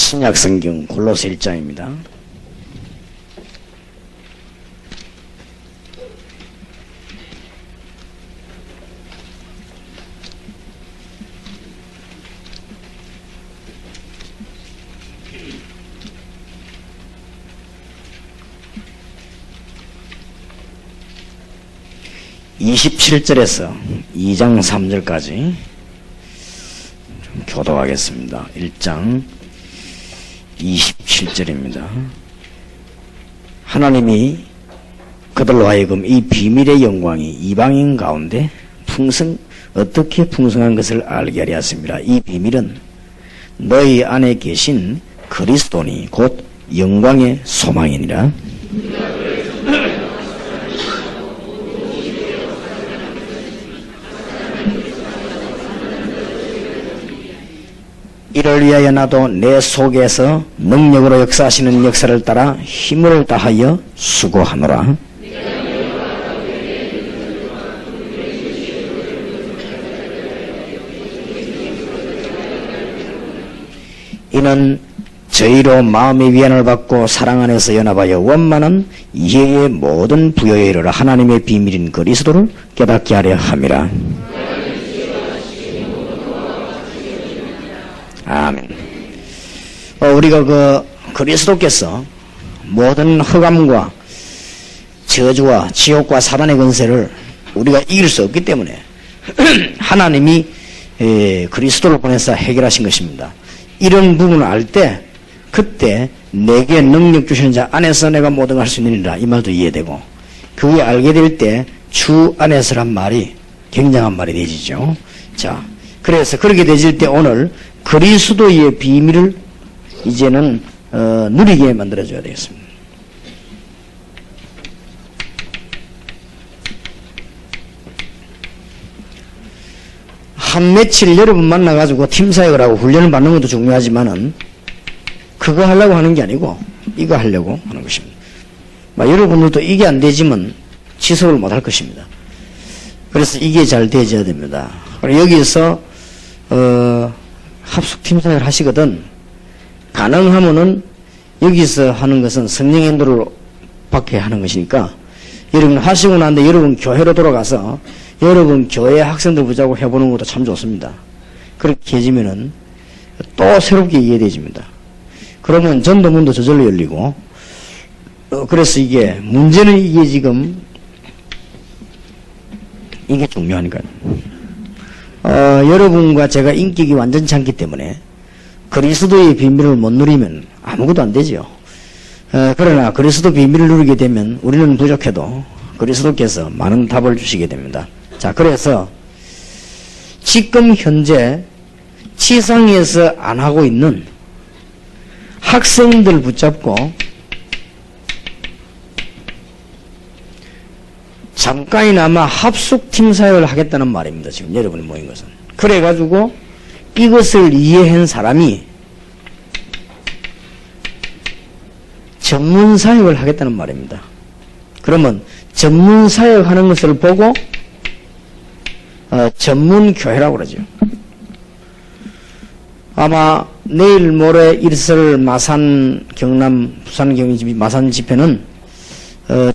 신약성경 골로새 1장입니다. (27절에서) 2장 3절까지 좀 교도하겠습니다. 1장 27절입니다. 하나님이 그들로 하여금 이 비밀의 영광이 이방인 가운데 어떻게 풍성한 것을 알게 하려 하십니다. 이 비밀은 너희 안에 계신 그리스도니 곧 영광의 소망이니라. 이를 위하여 나도 내 속에서 능력으로 역사하시는 역사를 따라 힘을 다하여 수고하노라. 이는 저희로 마음의 위안을 받고 사랑 안에서 연합하여 원만한 이해의 모든 부여에 이르러 하나님의 비밀인 그리스도를 깨닫게 하려 함이라. 아멘. 우리가 그리스도께서 모든 흑암과 저주와 지옥과 사단의 권세를 우리가 이길 수 없기 때문에 하나님이 그리스도를 보내서 해결하신 것입니다. 이런 부분을 알 때 그때 내게 능력 주시는 자 안에서 내가 모든 걸 할 수 있느니라 이 말도 이해되고, 그게 알게 될 때 주 안에서란 말이 굉장한 말이 되지죠. 자, 그래서 그렇게 되질 때 오늘 그리스도의 비밀을 이제는 누리게 만들어줘야 되겠습니다. 한 며칠 여러분 만나가지고 팀사역을 하고 훈련을 받는 것도 중요하지만은 그거 하려고 하는 게 아니고 이거 하려고 하는 것입니다. 여러분들도 이게 안 되지만 지속을 못할 것입니다. 그래서 이게 잘 되어야 됩니다. 여기서 합숙팀사역을 하시거든 가능하면은 여기서 하는 것은 성령의 인도를 받게 하는 것이니까 여러분 하시고 난 뒤에 여러분 교회로 돌아가서 여러분 교회 학생들 보자고 해보는 것도 참 좋습니다. 그렇게 해지면은 또 새롭게 이해되집니다. 그러면 전도문도 저절로 열리고 그래서 이게 문제는 이게 지금 이게 중요하니까요. 여러분과 제가 인격이 완전치 않기 때문에 그리스도의 비밀을 못 누리면 아무것도 안 되죠. 그러나 그리스도 비밀을 누리게 되면 우리는 부족해도 그리스도께서 많은 답을 주시게 됩니다. 자, 그래서 지금 현재 지상에서 안 하고 있는 학생들 붙잡고 잠깐이나마 합숙팀 사역을 하겠다는 말입니다. 지금 여러분이 모인 것은. 그래가지고 이것을 이해한 사람이 전문 사역을 하겠다는 말입니다. 그러면 전문 사역하는 것을 보고 전문 교회라고 그러죠. 아마 내일 모레 있을 마산 경남 부산 경기 마산 집회는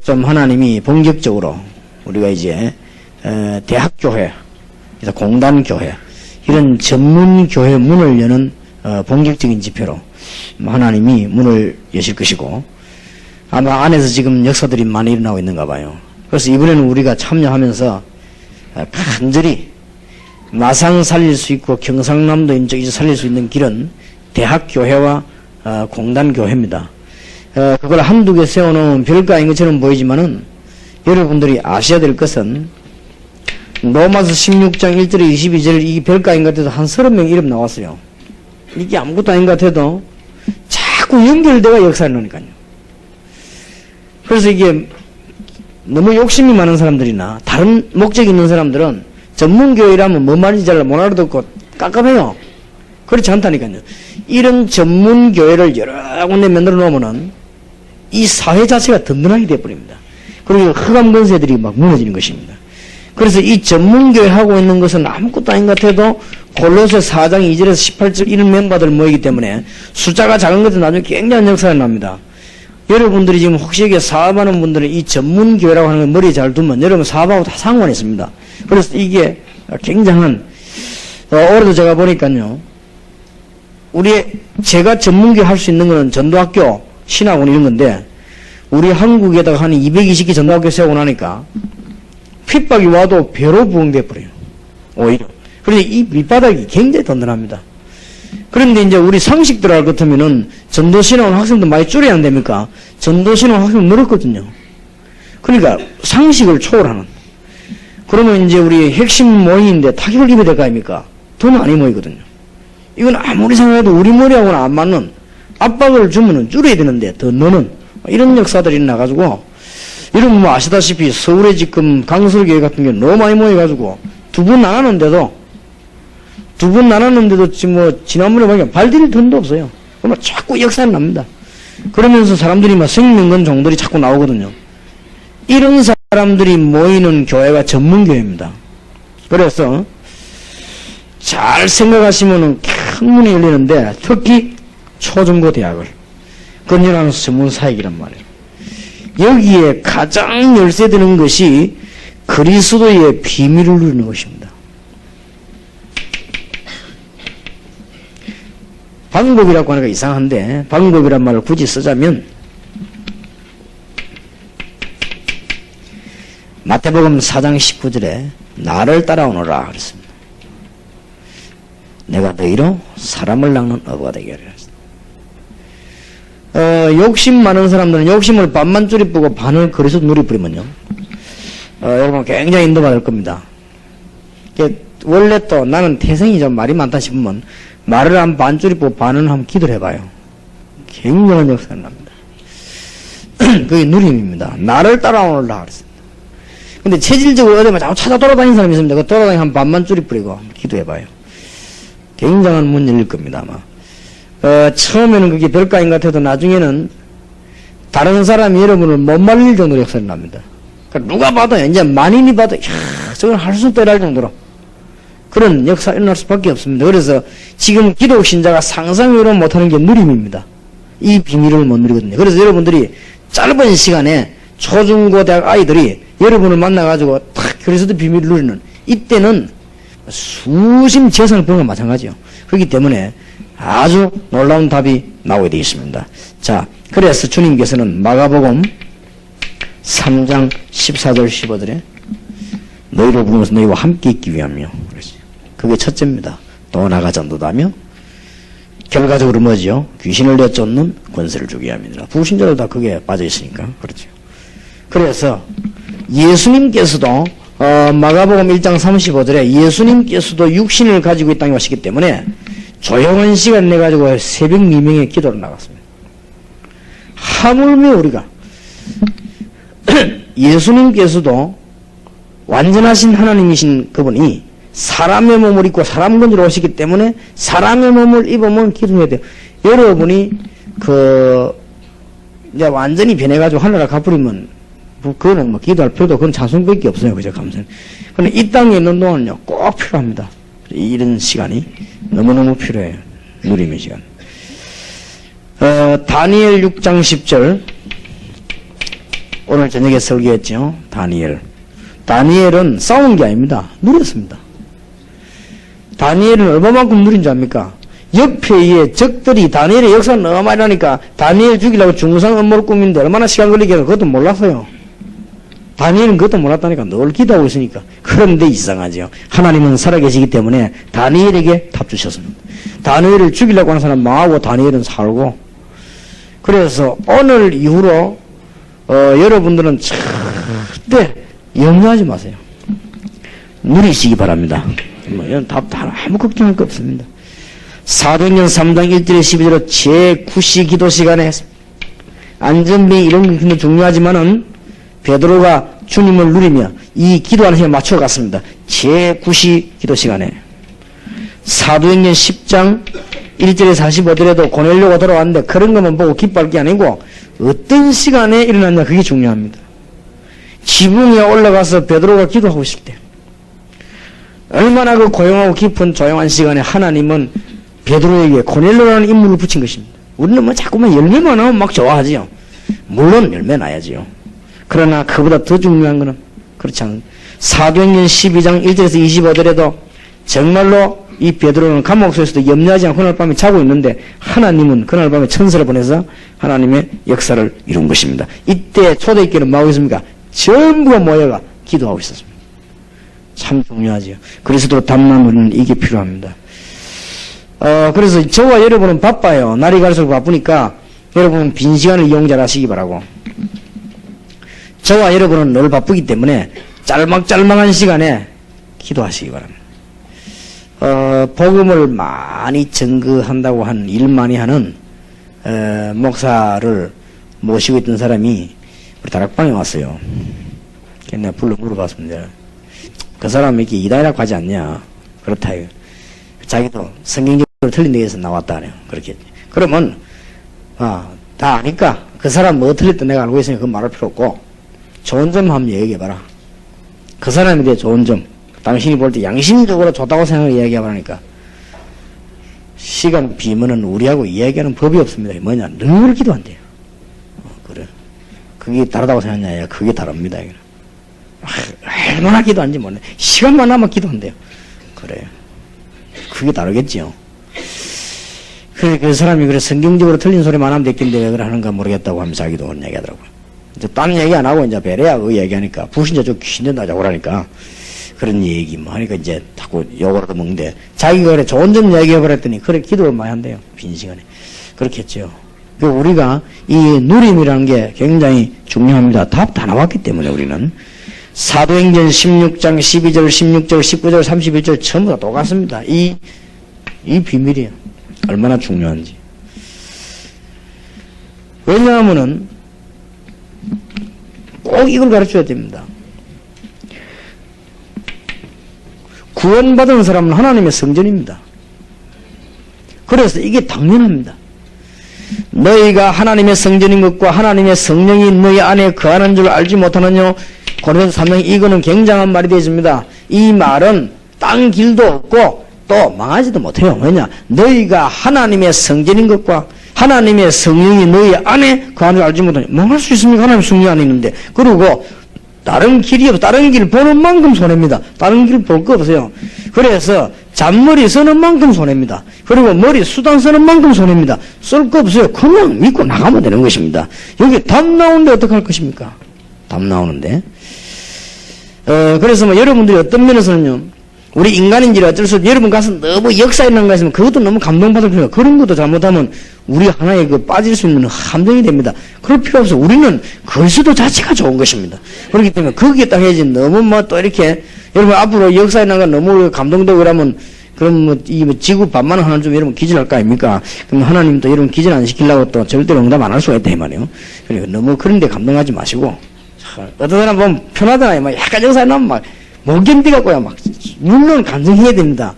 좀 하나님이 본격적으로 우리가 이제 대학교회, 공단교회 이런 전문교회 문을 여는 본격적인 집회로 하나님이 문을 여실 것이고, 아마 안에서 지금 역사들이 많이 일어나고 있는가 봐요. 그래서 이번에는 우리가 참여하면서 간절히 마산 살릴 수 있고 경상남도 이제 살릴 수 있는 길은 대학교회와 공단교회입니다. 그걸 한두 개 세워놓으면 별거 아닌 것처럼 보이지만은 여러분들이 아셔야 될 것은 로마서 16장 1절에 22절 이게 별거 아닌 것 같아도 한 30명 이름 나왔어요. 이게 아무것도 아닌 것 같아도 자꾸 연결돼가 역사를 넣으니까요. 그래서 이게 너무 욕심이 많은 사람들이나 다른 목적이 있는 사람들은 전문교회라면 뭐 말인지 잘 못 알아듣고 깝깝해요. 그렇지 않다니까요. 이런 전문교회를 여러 군데 만들어 놓으면은 이 사회 자체가 든든하게 되어버립니다. 그리고 흑암 권세들이 막 무너지는 것입니다. 그래서 이 전문교회 하고 있는 것은 아무것도 아닌 것 같아도 골로새 4장 2절에서 18절 이런 멤버들 모이기 때문에 숫자가 작은 것도 나중에 굉장한 역사가 납니다. 여러분들이 지금 혹시 여기에 사업하는 분들은 이 전문교회라고 하는 걸 머리에 잘 두면 여러분 사업하고 다 상관있습니다. 그래서 이게 굉장한 올해도 제가 보니까요. 제가 전문교회 할 수 있는 거는 전도학교, 신학원 이런 건데 우리 한국에다가 한 220개 전도학교 세우고 나니까 핍박이 와도 배로 부응돼 버려요. 오히려. 그런데 이 밑바닥이 굉장히 든든합니다. 그런데 이제 우리 상식들 알 것 같으면은 전도신학원 학생도 많이 줄여야 안 됩니까? 전도신학원 학생 늘었거든요. 그러니까 상식을 초월하는. 그러면 이제 우리 핵심 모임인데 타격을 입어야 될 거 아닙니까? 더 많이 모이거든요. 이건 아무리 생각해도 우리 머리하고는 안 맞는 압박을 주면은 줄여야 되는데 더 넣는 이런 역사들이 나가지고 여러분 뭐 아시다시피 서울에 지금 강설교회 같은 경우 너무 많이 모여가지고 두 분 나눴는데도 지금 뭐 지난번에 보니까 발디딜 틈도 없어요. 그러면 자꾸 역사는 납니다. 그러면서 사람들이 막 생명건 종들이 자꾸 나오거든요. 이런 사람들이 모이는 교회가 전문교회입니다. 그래서 잘 생각하시면은 큰 문이 열리는데 특히 초중고 대학을 건전하는 전문사역이란 말이에요. 여기에 가장 열쇠되는 것이 그리스도의 비밀을 누리는 것입니다. 방법이라고 하니까 이상한데 방법이란 말을 굳이 쓰자면 마태복음 4장 19절에 나를 따라오너라 그랬습니다. 내가 너희로 사람을 낚는 어부가 되게 하리라. 욕심 많은 사람들은 욕심을 반만 줄이쁘고 반을 그리스도 누리버리면요. 여러분 굉장히 인도받을 겁니다. 원래 또 나는 태생이 좀 말이 많다 싶으면 말을 한 반 줄이고 반은 한번 기도를 해봐요. 굉장한 역사가 납니다. 그게 누림입니다. 나를 따라오너라 그랬습니다. 근데 체질적으로 어디만 자꾸 찾아 돌아다니는 사람이 있습니다. 그 돌아다니는 한 반만 줄이버리고 기도해봐요. 굉장한 문 열릴 겁니다, 아마. 처음에는 그게 별거 아닌 것 같아도 나중에는 다른 사람이 여러분을 못 말릴 정도로 역사가 납니다. 그러니까 누가 봐도, 이제 만인이 봐도, 저건 할 수 없다 할 정도로 그런 역사가 일어날 수밖에 없습니다. 그래서 지금 기독 신자가 상상으로 못하는 게 누림입니다. 이 비밀을 못 누리거든요. 그래서 여러분들이 짧은 시간에 초중고 대학 아이들이 여러분을 만나가지고 탁 그리스도 비밀을 누리는 이때는 수심 재산을 버는 건 마찬가지요. 그렇기 때문에 아주 놀라운 답이 나오게 되겠습니다. 자, 그래서 주님께서는 마가복음 3장 14절 15절에 너희를 부르면서 너희와 함께 있기 위함이요. 그게 첫째입니다. 또 나아가 전도다며 결과적으로 뭐지요? 귀신을 내쫓는 권세를 주게 합니다. 불신자들 다 그게 빠져 있으니까 그렇죠. 그래서 예수님께서도 마가복음 1장 35절에 예수님께서도 육신을 가지고 이 땅에 오셨기 때문에 조용한 시간 내가지고 새벽 미명에 기도를 나갔습니다. 하물며 우리가 예수님께서도 완전하신 하나님이신 그분이 사람의 몸을 입고 사람 건지로 오시기 때문에 사람의 몸을 입으면 기도해야 돼요. 여러분이 이제 완전히 변해가지고 하늘나라 가버리면 그거는 뭐 기도할 필요도 그건 찬송밖에 없어요. 그죠? 감사합니다. 그런데 이 땅에 있는 동안은요 꼭 필요합니다. 이런 시간이 너무너무 필요해요. 누림의 시간. 다니엘 6장 10절 오늘 저녁에 설교했죠. 다니엘은 싸운 게 아닙니다. 누렸습니다. 다니엘은 얼마만큼 누린 줄 압니까? 옆에 적들이 다니엘의 역사를 너무 많이 하니까 다니엘 죽이려고 중상 음모를 꾸미는데 얼마나 시간 걸리겠나 그것도 몰랐어요. 다니엘은 그것도 몰랐다니까 늘 기도하고 있으니까. 그런데 이상하죠. 하나님은 살아계시기 때문에 다니엘에게 답 주셨습니다. 다니엘을 죽이려고 하는 사람 망하고 다니엘은 살고. 그래서 오늘 이후로 여러분들은 절대 염려하지 마세요. 누리시기 바랍니다. 이런 답 아무 걱정할 거 없습니다. 사도행전 3장 1절에 12절로 제9시 기도 시간에 안전비 이런 게 중요하지만은 베드로가 주님을 누리며 이 기도하는 시간에 맞춰갔습니다. 제9시 기도 시간에 사도행전 10장 1절에 45절에도 고넬료가 돌아왔는데 그런 것만 보고 기뻐할 게 아니고 어떤 시간에 일어났냐 그게 중요합니다. 지붕에 올라가서 베드로가 기도하고 있을 때 얼마나 그 고요하고 깊은 조용한 시간에 하나님은 베드로에게 고넬료라는 인물을 붙인 것입니다. 우리는 뭐 자꾸만 열매만 나오면 막 좋아하지요. 물론 열매 나야지요. 그러나 그보다 더 중요한 것은 그렇지 않은 사도행전 12장 1절에서 25절에도 정말로 이 베드로는 감옥 속에서도 염려하지 않고 그날 밤에 자고 있는데 하나님은 그날 밤에 천사를 보내서 하나님의 역사를 이룬 것입니다. 이때 초대교회는 뭐하고 있습니까? 전부가 모여가 기도하고 있었습니다. 참 중요하지요. 그리스도로 담는 우리는 이게 필요합니다. 그래서 저와 여러분은 바빠요. 날이 갈수록 바쁘니까 여러분은 빈 시간을 이용 잘 하시기 바라고. 저와 여러분은 늘 바쁘기 때문에 짤막짤막한 시간에 기도하시기 바랍니다. 복음을 많이 증거한다고 한 일 많이 하는 목사를 모시고 있던 사람이 우리 다락방에 왔어요. 내가 불러 물어봤습니다. 그 사람이 이렇게 이단이라고 하지 않냐? 그렇다 이거. 자기도 성경적으로 틀린 데에서 나왔다 그래요. 그렇게. 그러면 다 아니까 그 사람 뭐 틀렸든 내가 알고 있으니까 그건 말할 필요 없고 좋은 점 한번 얘기해봐라. 그 사람에 대해 좋은 점 당신이 볼 때 양심적으로 좋다고 생각을 이야기해보라니까 시간 비면은 우리하고 이야기하는 법이 없습니다. 뭐냐? 늘 기도한대요. 그래. 그게 다르다고 생각하냐? 그게 다릅니다. 얼마나 기도한지 모르네. 시간만 나면 기도한대요. 그래요. 그게 다르겠지요. 그 사람이 그래 성경적으로 틀린 소리만 하면 됐긴데 왜 그래 하는가 모르겠다고 하면서 자기도 그런 얘기 하더라고요. 이제 다른 얘기 안 하고 이제 베레야 그 얘기하니까 불신자 저 귀신 된다 자고 그러니까 그런 얘기 뭐 하니까 이제 자꾸 욕을 얻어먹는데 자기가 그래 좋은 점 얘기해버렸더니 그래 기도를 많이 한대요. 빈 시간에. 그렇게 했죠. 우리가 이 누림이라는 게 굉장히 중요합니다. 답 다 나왔기 때문에 우리는 사도행전 16장 12절 16절 19절 31절 전부 다 똑같습니다. 이 비밀이에요. 얼마나 중요한지. 왜냐하면은 꼭 이걸 가르쳐야 됩니다. 구원받은 사람은 하나님의 성전입니다. 그래서 이게 당연합니다. 너희가 하나님의 성전인 것과 하나님의 성령이 너희 안에 거하는 줄 알지 못하느냐. 고린도서 3장 이거는 굉장한 말이 되어집니다. 이 말은 땅 길도 없고 또 망하지도 못해요. 왜냐? 너희가 하나님의 성전인 것과 하나님의 성령이 너희 안에 거하는 줄 알지 못하느냐. 망할 수 있습니까? 하나님의 성령이 안에 있는데. 그리고 다른 길이 없어. 다른 길 보는 만큼 손해입니다. 다른 길 볼 거 없어요. 그래서 잔머리 쓰는 만큼 손해입니다. 그리고 머리 수단 쓰는 만큼 손해입니다. 쓸 거 없어요. 그냥 믿고 나가면 되는 것입니다. 여기 답 나오는데 어떡할 것입니까? 답 나오는데. 그래서 뭐 여러분들이 어떤 면에서는요. 우리 인간인지라 어쩔 수 없이 여러분 가서 너무 역사 있는 거 있으면 그것도 너무 감동받을 필요가 그런 것도 잘못하면 우리 하나의 그 빠질 수 있는 함정이 됩니다. 그럴 필요 없어. 우리는 글수도 자체가 좋은 것입니다. 그렇기 때문에 거기에 딱 해야지 너무 뭐 또 이렇게 여러분 앞으로 역사 있는 거 너무 감동되고 그러면 그럼 이 지구 반만 하는 좀 여러분 기절할 거 아닙니까? 그럼 하나님도 여러분 기절 안 시키려고 또 절대로 응답 안 할 수가 있다 이 말이에요. 그러니까 너무 그런 데 감동하지 마시고 어떤 사람 보면 편하잖아요. 막 약간 역사 나면 막 못 견디갖고요. 막 물론 감정해야 됩니다.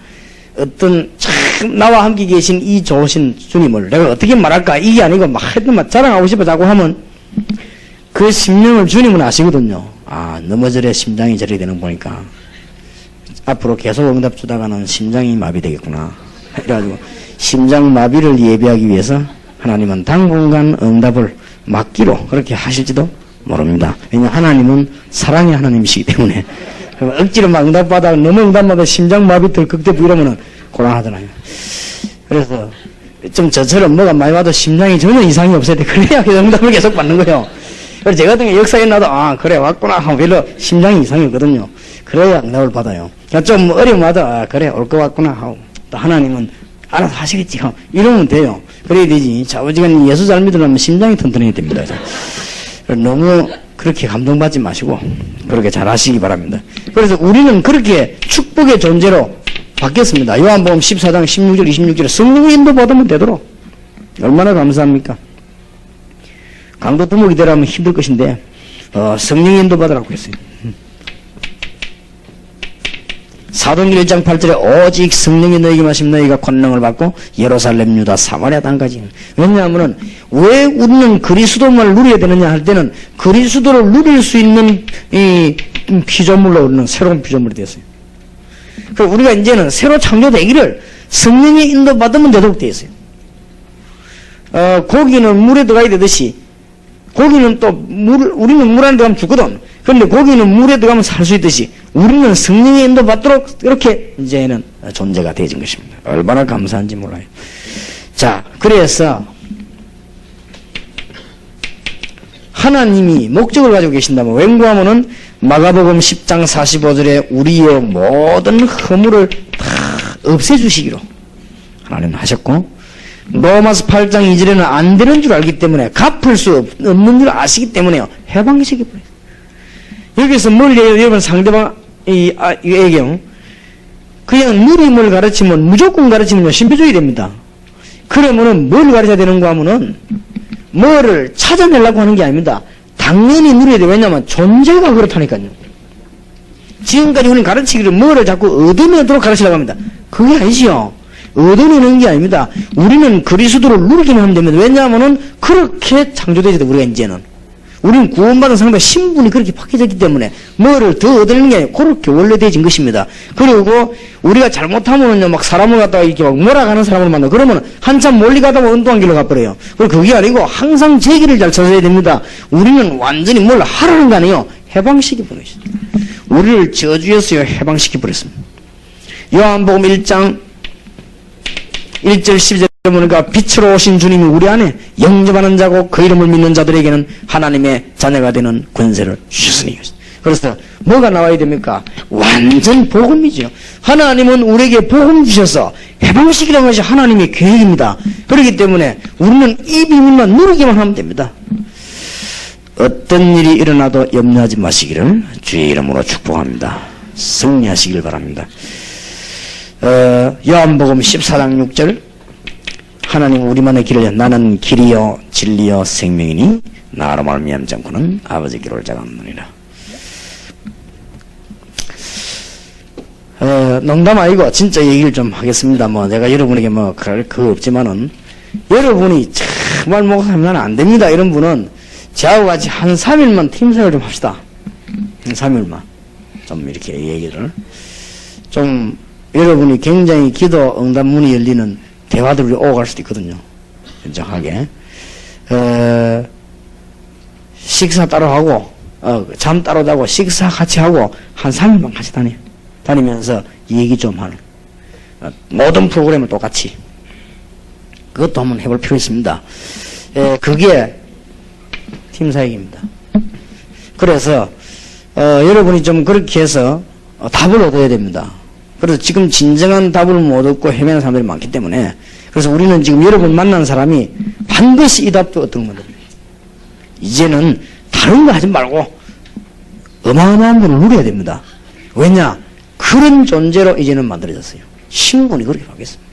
어떤 참 나와 함께 계신 이 좋으신 주님을 내가 어떻게 말할까 이게 아니고 막 하여튼 막 자랑하고 싶어 자고 하면 그 심령을 주님은 아시거든요. 넘어져야 심장이 저리 되는 거 보니까 앞으로 계속 응답 주다가는 심장이 마비되겠구나. 그래가지고 심장 마비를 예비하기 위해서 하나님은 당분간 응답을 막기로 그렇게 하실지도 모릅니다. 왜냐하면 하나님은 사랑의 하나님이시기 때문에 억지로 막 응답받아 너무 응답받아 심장마비 덜컥대고 이러면은 곤란하잖아요. 그래서 좀 저처럼 뭐가 많이 와도 심장이 전혀 이상이 없어야 돼. 그래야 응답을 계속 받는 거예요. 그래서 제 같은 게 역사에 나도 그래 왔구나 하고 별로 심장이 이상이 없거든요. 그래야 응답을 받아요. 그러니까 좀 어려움마다 그래 올 거 왔구나 하고 또 하나님은 알아서 하시겠지 하고 이러면 돼요. 그래야 되지. 자오지간 예수 잘 믿으려면 심장이 튼튼해야 됩니다. 너무 그렇게 감동받지 마시고 그렇게 잘 하시기 바랍니다. 그래서 우리는 그렇게 축복의 존재로 바뀌었습니다. 요한복음 14장 16절 26절에 성령의 인도 받으면 되도록 얼마나 감사합니까? 강도 두목이 되라면 힘들 것인데 성령의 인도 받으라고 했어요. 사도행전 1장 8절에 오직 성령이 너희에게 마시면 너희가 권능을 받고 예루살렘 유다 사마리아 땅까지. 왜냐하면 왜 우리는 그리스도만을 누려야 되느냐 할 때는 그리스도를 누릴 수 있는 이 피조물로 우리는 새로운 피조물이 됐어요. 그리고 우리가 이제는 새로 창조되기를 성령의 인도받으면 되도록 되어 있어요. 고기는 물에 들어가야 되듯이, 고기는 또 우리는 물 안에 들어가면 죽거든. 그런데 고기는 물에 들어가면 살 수 있듯이, 우리는 성령의 인도받도록 이렇게 이제는 존재가 되어진 것입니다. 얼마나 감사한지 몰라요. 자, 그래서 하나님이 목적을 가지고 계신다면 웬구하면은 마가복음 10장 45절에 우리의 모든 허물을 다 없애주시기로 하나님은 하셨고, 로마서 8장 2절에는 안 되는 줄 알기 때문에, 갚을 수 없는 줄 아시기 때문에요, 해방시켜버려요. 여기서 뭘 여러분 상대방에게 그냥 누림을 가르치면, 무조건 가르치면 심표줘야 됩니다. 그러면은 뭘 가르쳐야 되는가 하면은 뭐를 찾아내려고 하는 게 아닙니다. 당연히 누려야 돼. 왜냐하면 존재가 그렇다니까요. 지금까지 우리는 가르치기를 뭐를 자꾸 얻어내도록 가르치려고 합니다. 그게 아니지요. 얻어내는 게 아닙니다. 우리는 그리스도를 누리기만 하면 됩니다. 왜냐하면은 그렇게 창조되지, 우리가 이제는. 우리는 구원받은 상대 신분이 그렇게 바뀌어졌기 때문에 뭐를 더 얻어내는 게 아니고 그렇게 원래 되어진 것입니다. 그리고 우리가 잘못하면은요, 막 사람을 갖다가 이렇게 막 몰아가는 사람을 만나. 그러면 한참 멀리 가다 보면 엉뚱한 길로 가버려요. 그리고 그게 아니고 항상 제 길을 잘 찾아야 됩니다. 우리는 완전히 뭘 하라는 거 아니에요. 해방시켜버렸어요. 우리를 저주에서 해방시켜버렸습니다. 요한복음 1장 1절 12절 보니까 빛으로 오신 주님이 우리 안에 영접하는 자고 그 이름을 믿는 자들에게는 하나님의 자녀가 되는 권세를 주셨으니. 그래서 뭐가 나와야 됩니까? 완전 복음이죠. 하나님은 우리에게 복음 주셔서 해방시키라는 것이 하나님의 계획입니다. 그렇기 때문에 우리는 이 비밀만 누리기만 하면 됩니다. 어떤 일이 일어나도 염려하지 마시기를 주의 이름으로 축복합니다. 승리하시길 바랍니다. 요한복음 14장 6절, 하나님 우리만의 길을, 나는 길이요 진리요 생명이니 나로 말미암지 않고는 아버지께로 올 자가 없느니라. 농담 아니고 진짜 얘기를 좀 하겠습니다. 뭐 내가 여러분에게 뭐 그럴 거 없지만은, 여러분이 정말 목사하면 안 됩니다 이런 분은 저하고 같이 한 3일만 팀사를 좀 합시다. 한 3일만 좀 이렇게 얘기를 좀, 여러분이 굉장히 기도 응답문이 열리는 대화들이 오고 갈 수도 있거든요. 진정하게. 식사 따로 하고, 잠 따로 자고, 식사 같이 하고, 한 3일만 같이 다니면서 얘기 좀 하는. 모든 프로그램을 똑같이. 그것도 한번 해볼 필요 있습니다. 그게 팀사역입니다. 그래서, 여러분이 좀 그렇게 해서 답을 얻어야 됩니다. 그래서 지금 진정한 답을 못 얻고 헤매는 사람들이 많기 때문에, 그래서 우리는 지금 여러분 만난 사람이 반드시 이 답도 얻는 겁니다. 이제는 다른 거 하지 말고 어마어마한 걸 누려야 됩니다. 왜냐? 그런 존재로 이제는 만들어졌어요. 신분이 그렇게 바뀌었습니다.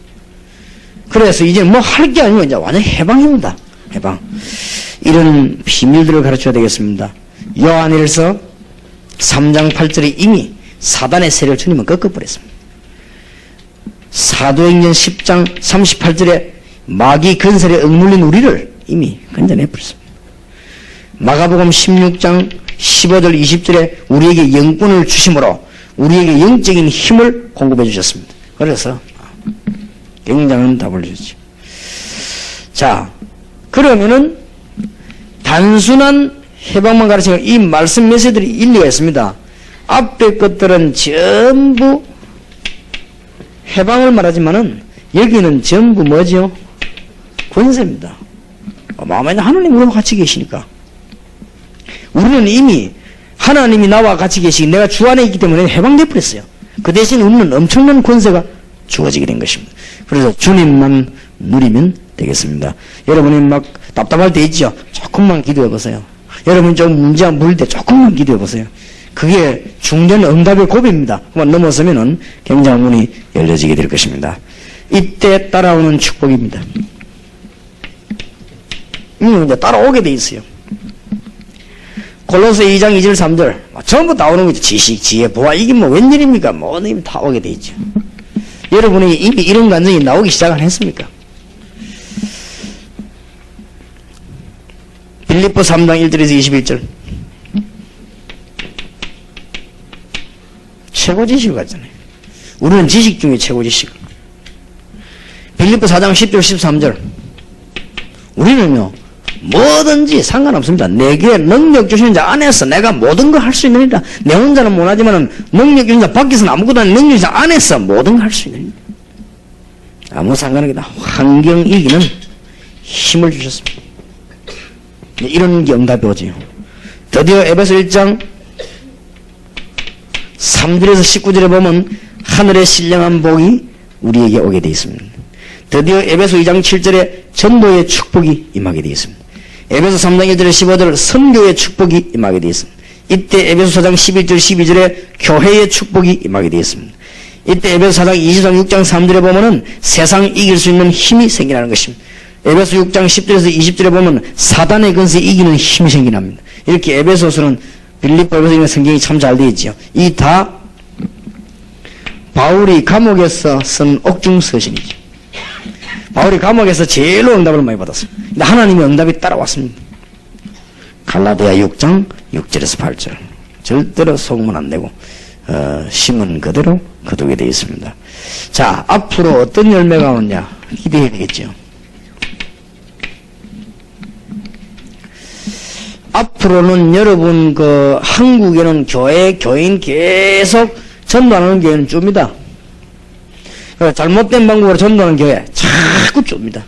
그래서 이제 뭐 할 게 아니고 이제 완전 해방입니다. 해방. 이런 비밀들을 가르쳐야 되겠습니다. 요한일서 3장 8절에 이미 사단의 세력을 주님은 꺾어버렸습니다. 사도행전 10장 38절에 마귀 근설에 억눌린 우리를 이미 건져내버렸습니다. 마가복음 16장 15절 20절에 우리에게 영권을 주심으로 우리에게 영적인 힘을 공급해 주셨습니다. 그래서 굉장한 답을 주셨죠. 자, 그러면은 단순한 해방만 가르치는 이 말씀 메시지들이 일리가 있습니다. 앞에 것들은 전부 해방을 말하지만은 여기는 전부 뭐죠? 권세입니다. 어마어마한 하나님 우리와 같이 계시니까. 우리는 이미 하나님이 나와 같이 계시기, 내가 주 안에 있기 때문에 해방돼 버렸어요. 그 대신 우리는 엄청난 권세가 주어지게 된 것입니다. 그래서 주님만 누리면 되겠습니다. 여러분이 막 답답할 때 있죠? 조금만 기도해 보세요. 여러분이 좀 문제 물릴 때 조금만 기도해 보세요. 그게 중전 응답의 고비입니다. 한번 넘어서면은 굉장한 문이 열려지게 될 것입니다. 이때 따라오는 축복입니다. 이제 따라오게 돼 있어요. 골로새 2장 2절 3절 전부 다 오는 거죠. 지식, 지혜, 보아, 이게 뭐 웬일입니까? 모든 힘이 다 오게 돼 있죠. 여러분이 이미 이런 감정이 나오기 시작을 했습니까? 빌립보 3장 1절에서 21절 최고 지식을 갖잖아요. 우리는 지식 중에 최고 지식. 빌립보 4장 10절 13절. 우리는요, 뭐든지 상관없습니다. 내게 능력 주시는 자 안에서 내가 모든 걸 할 수 있느니라. 내 혼자는 못하지만 능력 주시는 자 밖에서는 아무것도 아닌 능력 주시는 자 안에서 모든 걸 할 수 있느니라. 아무 상관없다. 환경 이기는 힘을 주셨습니다. 이런 게 응답이 오지요. 드디어 에베소 1장 3절에서 19절에 보면 하늘의 신령한 복이 우리에게 오게 되어 있습니다. 드디어 에베소 2장 7절에 전도의 축복이 임하게 되어 있습니다. 에베소 3장 1절에 15절 선교의 축복이 임하게 되어 있습니다. 이때 에베소 4장 11절 12절에 교회의 축복이 임하게 되어 있습니다. 이때 에베소 4장 20장 6장 3절에 보면은 세상 이길 수 있는 힘이 생기라는 것입니다. 에베소 6장 10절에서 20절에 보면 사단의 근세 이기는 힘이 생기납니다. 이렇게 에베소서는 빌립보 에베소 성경이 참 잘 되어 있지요. 이 다 바울이 감옥에서 쓴 옥중 서신이죠. 바울이 감옥에서 제일로 응답을 많이 받았습니다. 근데 하나님의 응답이 따라왔습니다. 갈라디아 6장 6절에서 8절. 절대로 속으면 안 되고 심은 그대로 거두게 되어 있습니다. 자, 앞으로 어떤 열매가 오느냐 기대해야 되겠죠. 앞으로는 여러분 한국에는 교인 계속 전도하는 교회는 줍니다. 잘못된 방법으로 전도하는 교회 자꾸 줍니다.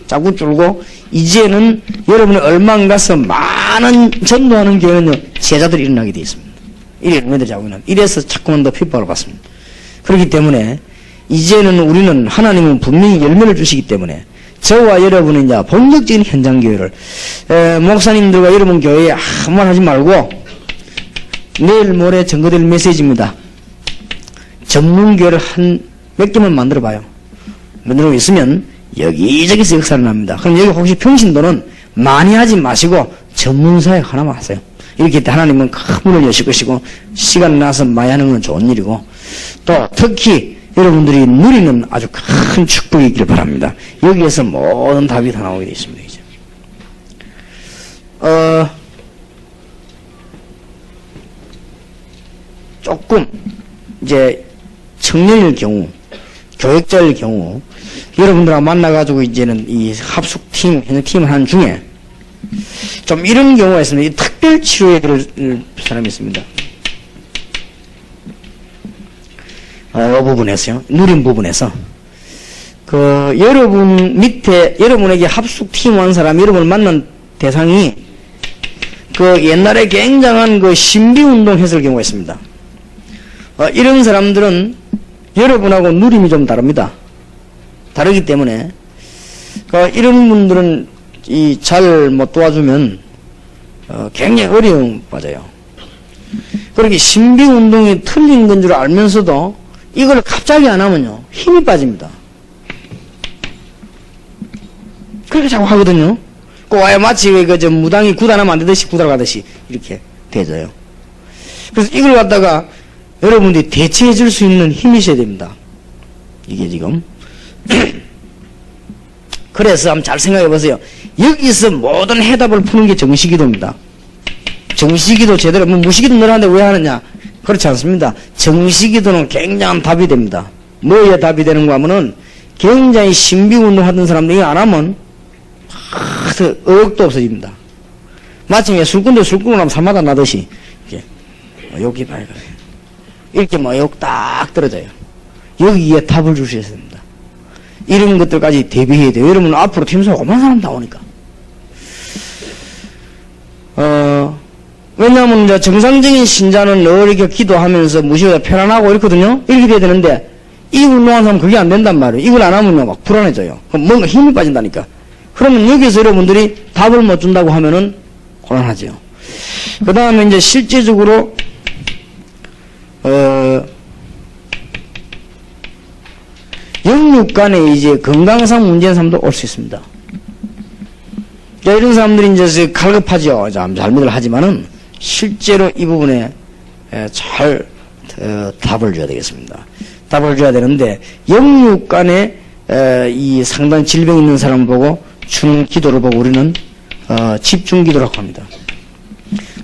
자꾸 줄고 이제는 여러분이 얼마 안 가서 많은 전도하는 교회는 제자들이 일어나게 되어 있습니다. 이래 열매들이 자고 있는 이래서 자꾸만 더 핍박을 받습니다. 그렇기 때문에 이제는 우리는 하나님은 분명히 열매를 주시기 때문에 저와 여러분은 이제 본격적인 현장 교회를 목사님들과 여러분 교회에 아무 말 하지 말고 내일 모레 전거될 메시지입니다. 전문 교회를 몇 개만 만들어 봐요. 만들어 있으면 여기저기서 역사를 납니다. 그럼 여기 혹시 평신도는 많이 하지 마시고 전문사역 하나만 하세요. 이렇게 때 하나님은 큰 문을 여실 것이고 시간 나서 많이 하는 건 좋은 일이고 또 특히 여러분들이 누리는 아주 큰 축복이 있길 바랍니다. 여기에서 모든 답이 다 나오게 되어 있습니다. 이제. 조금 이제 청년일 경우 교육자일 경우 여러분들하고 만나가지고 이제는 이 합숙팀, 현역팀을 하는 중에 좀 이런 경우가 있습니다. 이 특별 치료에 들을 사람이 있습니다. 이 부분에서요. 누린 부분에서. 여러분 밑에, 여러분에게 합숙팀 한 사람, 여러분을 만난 대상이 옛날에 굉장한 신비운동 했을 경우가 있습니다. 이런 사람들은 여러분하고 누림이 좀 다릅니다. 다르기 때문에 이런 분들은 잘 못 도와주면 굉장히 어려움 빠져요. 그렇게 신비운동이 틀린 건 줄 알면서도 이걸 갑자기 안 하면요 힘이 빠집니다. 그렇게 자꾸 하거든요. 꼭 와야 마치 무당이 구단하면 안 되듯이 구달 가듯이 이렇게 되져요. 그래서 이걸 갖다가 여러분들이 대체해 줄 수 있는 힘이 있어야 됩니다. 이게 지금. 그래서 한번 잘 생각해 보세요. 여기서 모든 해답을 푸는 게 정시기도입니다. 정시기도 제대로, 무시기도 늘하는데 왜 하느냐? 그렇지 않습니다. 정시기도는 굉장한 답이 됩니다. 뭐에 답이 되는가 하면은 굉장히 신비운동 하던 사람들이 안 하면 의욕도 없어집니다. 마침에 술꾼도 술꾼을 하면 살마다 나듯이 이렇게 여기 봐요. 이렇게 의욕 딱 떨어져요. 여기에 답을 주셔야 됩니다. 이런 것들까지 대비해야 돼요. 여러분 앞으로 팀에서 오만 사람 나오니까. 왜냐하면 이제 정상적인 신자는 늘 이렇게 기도하면서 무시보다 편안하고 이렇거든요. 이렇게 돼야 되는데 이 운동하는 사람은 그게 안 된단 말이에요. 이걸 안 하면요 막 불안해져요. 그럼 뭔가 힘이 빠진다니까. 그러면 여기서 여러분들이 답을 못 준다고 하면은 곤란하죠. 그 다음에 이제 실제적으로 영육 간에 이제 건강상 문제인 사람도 올 수 있습니다. 이런 사람들이 이제 갈급하죠. 잘못을 하지만은 실제로 이 부분에 잘 답을 줘야 되겠습니다. 답을 줘야 되는데 영육 간에 이 상당 질병 있는 사람을 보고 주는 기도를 보고 우리는 집중 기도라고 합니다.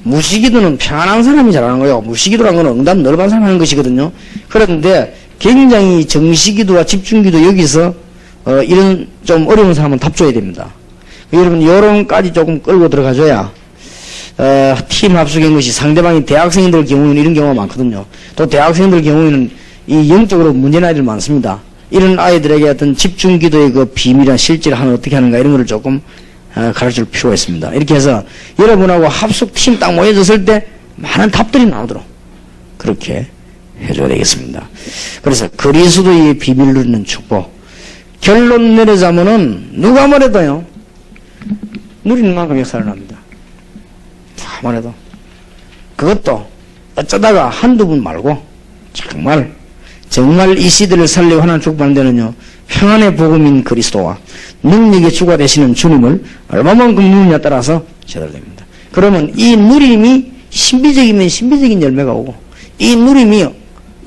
무시기도는 평안한 사람이 잘하는 거예요. 무시기도라는 건 응답 넓은 사람이 하는 것이거든요. 그런데 굉장히 정시기도와 집중기도 여기서 이런 좀 어려운 사람은 답 줘야 됩니다. 여러분 여론까지 조금 끌고 들어가줘야 팀 합숙인 것이 상대방이 대학생들 경우에는 이런 경우가 많거든요. 또 대학생들 경우에는 이 영적으로 문제는 아이들 많습니다. 이런 아이들에게 어떤 집중기도의 그 비밀이나 실질을 하면 어떻게 하는가 이런 거를 조금 가르칠 필요가 있습니다. 이렇게 해서 여러분하고 합숙팀 딱 모여졌을 때 많은 답들이 나오도록 그렇게 해줘야 되겠습니다. 그래서 그리스도의 비밀을 누리는 축복. 결론 내리자면은 누가 뭐래도요 누리는 만큼 역사를 합니다. 다 말해도 그것도 어쩌다가 한두 분 말고 정말 이 시대를 살리고 하나님 축복하는 데는요 평안의 복음인 그리스도와 능력의 주가 되시는 주님을 얼마만큼 누리느냐에 따라서 제대로 됩니다. 그러면 이 누림이 신비적이면 신비적인 열매가 오고 이 누림이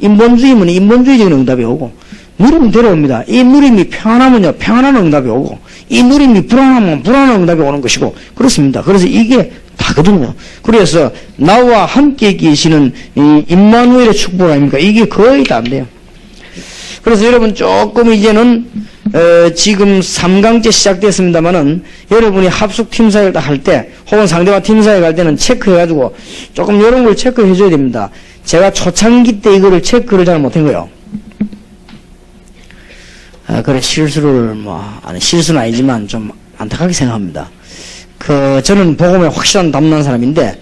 인본주의면 인본주의적인 응답이 오고 누림은 데려옵니다. 이 누림이 평안하면요 평안한 응답이 오고 이 누림이 불안하면 불안한 응답이 오는 것이고 그렇습니다. 그래서 이게 다거든요. 그래서 나와 함께 계시는 이 임마누엘의 축복 아닙니까? 이게 거의 다 안 돼요. 그래서 여러분 조금 이제는 지금 3강째 시작됐습니다만은 여러분이 합숙 팀사역을 할 때 혹은 상대방 팀사역 할 때는 체크해가지고 조금 이런 걸 체크해 줘야 됩니다. 제가 초창기 때 이거를 체크를 잘 못한 거예요. 그래 실수는 아니지만 좀 안타깝게 생각합니다. 저는 복음에 확실한 담난 사람인데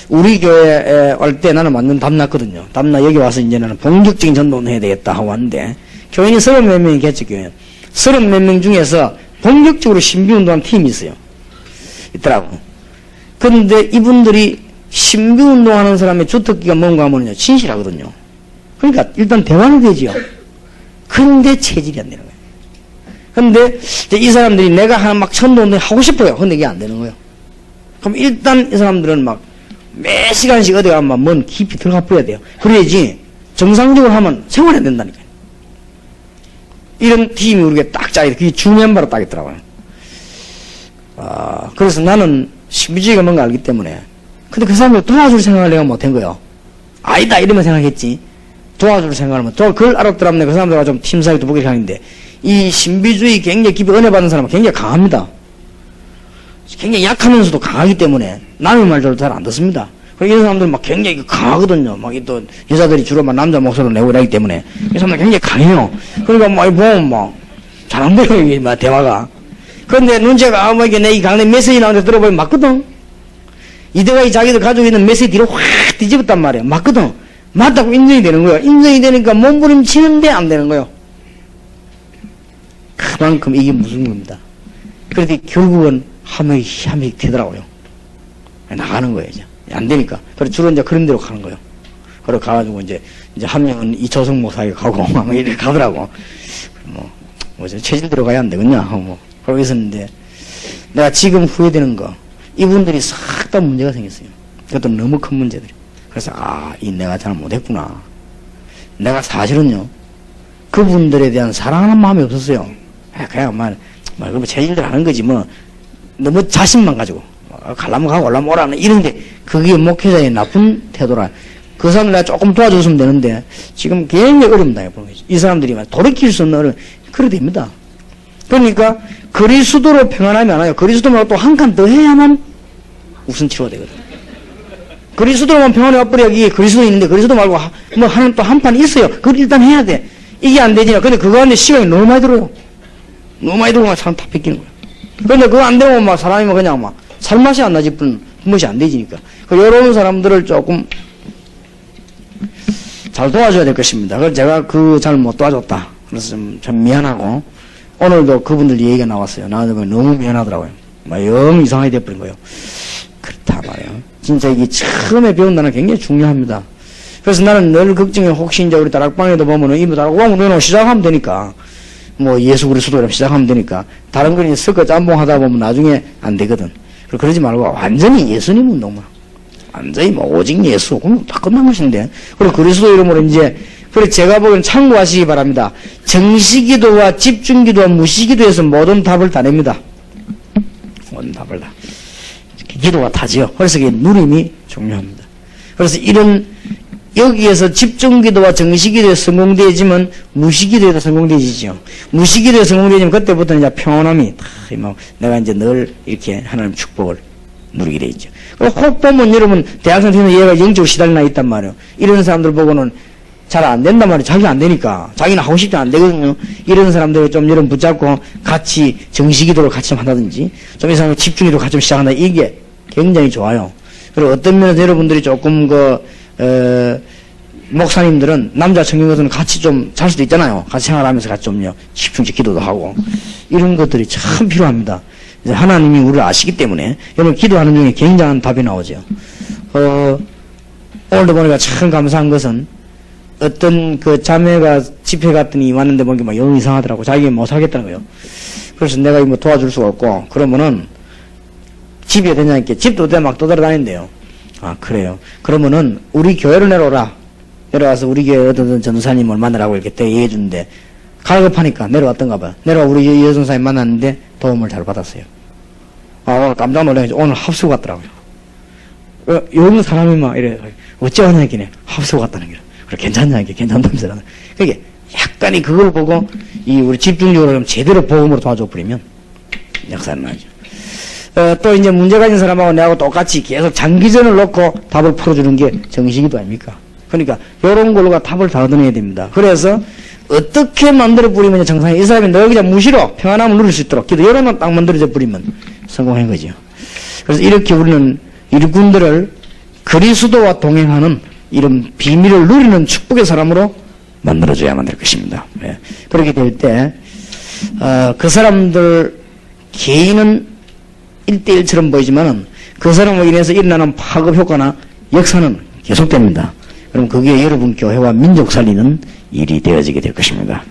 우리 교회에 올 때 나는 완전 담났거든요. 담나 여기 와서 이제 나는 본격적인 전도는 해야 되겠다 하고 왔는데 교인이 30몇 명이겠죠. 교회 30몇 명 중에서 본격적으로 신비운동한 팀이 있더라고. 그런데 이분들이 신비운동하는 사람의 주특기가 뭔가 하면요 진실하거든요. 그러니까 일단 대화는 되지요. 근데 체질이 안 되는 거예요. 근데 이 사람들이 내가 막 전도운동 하고 싶어요. 근데 이게 안 되는 거예요. 그럼 일단 이 사람들은 막 매 시간씩 어디 가면 먼 깊이 들어가 버려야 돼요. 그래야지 정상적으로 하면 생활이 안 된다니까요. 이런 팀이 우리가 딱 짜야 돼. 그게 주 멤버로 딱 있더라고요. 그래서 나는 신비주의가 뭔가 알기 때문에 근데 그 사람을 도와줄 생각을 내가 못한 거예요. 아니다 이러면 생각했지. 도와줄 생각을 하면 그걸 알았더라면 그 사람들과 좀 팀사역도 보기 하는데 이 신비주의 굉장히 깊이 은혜 받은 사람은 굉장히 강합니다. 굉장히 약하면서도 강하기 때문에 남의 말대로 잘 안 듣습니다. 이런 사람들 막 굉장히 강하거든요. 막 또 여자들이 주로 막 남자 목소리를 내고 이러기 때문에 이 사람들 굉장히 강해요. 그러니까 막 보면 막 잘 안 돼요 이게 막 대화가. 그런데 눈치가 뭐 이게 내 이 강의 메시지 나오는데 들어보면 맞거든. 이대가 이 자기들 가지고 있는 메시지 뒤로 확 뒤집었단 말이에요. 맞거든. 맞다고 인정이 되는 거예요. 인정이 되니까 몸부림치는데 안 되는 거예요. 그만큼 이게 무슨 겁니다. 그런데 결국은 함이 되더라고요. 나가는 거예요, 이제. 안 되니까. 그래서 주로 이제 그런 데로 가는 거예요. 그래 가가지고 이제 한 명은 이초성 목사에게 가고, 막 이렇게 가더라고. 체질 들어가야 안 되겠냐, 하고 그러고 있었는데, 내가 지금 후회되는 거, 이분들이 싹 다 문제가 생겼어요. 그것도 너무 큰 문제들이. 그래서, 내가 잘 못했구나. 내가 사실은요, 그분들에 대한 사랑하는 마음이 없었어요. 그냥 그러면 체질들 하는 거지, 너무 자신만 가지고. 가려면 가고 올라면 오라는 이런데, 그게 목회자의 나쁜 태도라. 그 사람들 내가 조금 도와줬으면 되는데, 지금 굉장히 어렵다. 이 사람들이 돌이킬 수 없는 그래 됩니다. 그러니까, 그리스도로 평안하면 안 와요. 그리스도 말고 또 한 칸 더 해야만 우선 치료가 되거든. 그리스도로만 평안해 와버려. 이게 그리스도 있는데, 그리스도 말고 하는 또 한 판 있어요. 그걸 일단 해야 돼. 이게 안 되지. 근데 그거 하는데 시간이 너무 많이 들어요. 너무 많이 들어오면 사람 다 뺏기는 거야. 근데 그거 안 되면 사람이 그냥 살맛이 안 나지 뿐, 무엇이 안 되지니까. 이런 사람들을 조금 잘 도와줘야 될 것입니다. 그래서 제가 잘 못 도와줬다. 그래서 좀 미안하고, 오늘도 그분들 얘기가 나왔어요. 나한테 너무 미안하더라고요. 영 이상하게 돼버린 거예요. 그렇다 말이에요. 진짜 이게 처음에 배운다는 게 굉장히 중요합니다. 그래서 나는 늘 걱정해. 혹시 이제 우리 다락방에도 보면은, 이모 다락방 너는 시작하면 되니까. 예수 그리스도 이렇게 시작하면 되니까. 다른 거 섞어 짬뽕 하다 보면 나중에 안 되거든. 그러지 말고 완전히 예수님 운동만. 완전히 오직 예수. 그럼 다 끝난 것인데. 그리고 그리스도 이름으로 그래 제가 보기엔 참고하시기 바랍니다. 정시기도와 집중기도와 무시기도에서 모든 답을 다 냅니다. 모든 답을 다. 기도가 다지요. 그래서 이게 누림이 중요합니다. 그래서 여기에서 집중기도와 정시기도에 성공되지만 무시기도에도 성공되지죠. 무시기도에 성공되지만 그때부터는 이제 평온함이 막 내가 이제 늘 이렇게 하나님 축복을 누리게 돼 있죠. 혹 보면 여러분 대학생 되면 얘가 영적으로 시달리나 있단 말이에요. 이런 사람들 보고는 잘 안 된단 말이에요. 자기가 안 되니까. 자기는 하고 싶지 안 되거든요. 이런 사람들을 좀 여러분 붙잡고 같이 정시기도를 같이 좀 한다든지 좀 이 사람 집중기도 같이 좀 시작한다. 이게 굉장히 좋아요. 그리고 어떤 면에서 여러분들이 조금 목사님들은 남자 청년들은 같이 좀 잘 수도 있잖아요. 같이 생활하면서 같이 좀요 집중적 기도도 하고 이런 것들이 참 필요합니다. 하나님이 우리를 아시기 때문에 여러분 기도하는 중에 굉장한 답이 나오죠. 오늘도 보니까 참 감사한 것은 어떤 그 자매가 집회 갔더니 왔는데 보니까 막 영 이상하더라고. 자기가 못 하겠다는 거예요. 그래서 내가 뭐 도와줄 수가 없고 그러면은 집에 되냐니까 집도 돼 막 떠돌아다닌대요. 아 그래요. 그러면은 우리 교회로 내려오라. 내려와서 우리 교회 어떤 전도사님을 만나라고 이렇게 얘기해 주는데 갈급하니까 내려왔던가 봐요. 내려와 우리 여전사님 만났는데 도움을 잘 받았어요. 아 오늘 깜짝 놀라가지고 오늘 합수 갔더라고요. 여기 사람이 막 이래 어째 왔냐니까 합수 갔다는 게 그래 괜찮냐니까 괜찮다면서 그게 약간이 그걸 보고 이 우리 집중적으로 좀 제대로 복음으로 도와줘 버리면 역사는 나죠. 또 이제 문제가 있는 사람하고 내하고 똑같이 계속 장기전을 놓고 답을 풀어주는 게 정식이도 아닙니까? 그러니까 요런 걸로가 답을 다 얻어내야 됩니다. 그래서 어떻게 만들어 버리면 정상이 이 사람이 너 그냥 무시로 평안함을 누릴 수 있도록 기도 여러만 딱 만들어져 버리면 성공한 거죠. 그래서 이렇게 우리는 일꾼들을 그리스도와 동행하는 이런 비밀을 누리는 축복의 사람으로 만들어줘야만 될 것입니다. 예. 그렇게 될 때 그 사람들 개인은 1대1처럼 보이지만은 그 사람으로 인해서 일어나는 파급 효과나 역사는 계속됩니다. 그럼 그게 여러분 교회와 민족 살리는 일이 되어지게 될 것입니다.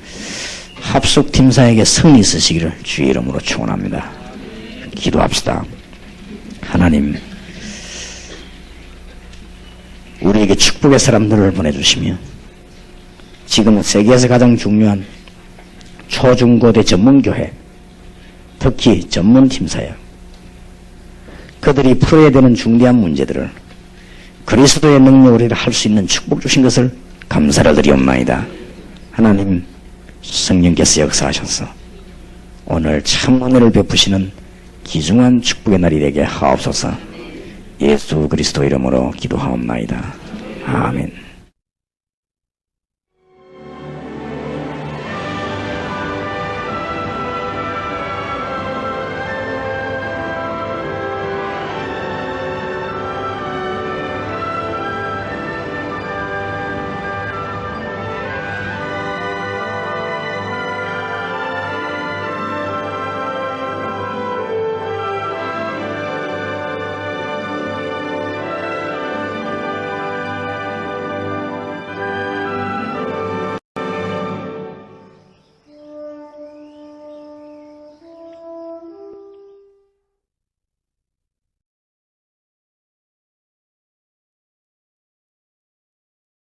합숙 팀사에게 승리 있으시기를 주의 이름으로 축원합니다. 기도합시다. 하나님, 우리에게 축복의 사람들을 보내주시며 지금은 세계에서 가장 중요한 초중고대 전문교회, 특히 전문팀사역, 그들이 풀어야 되는 중대한 문제들을 그리스도의 능력으로 할 수 있는 축복 주신 것을 감사를 드리옵나이다. 하나님, 성령께서 역사하셔서 오늘 참 은혜를 베푸시는 귀중한 축복의 날이 되게 하옵소서. 예수 그리스도 이름으로 기도하옵나이다. 아멘.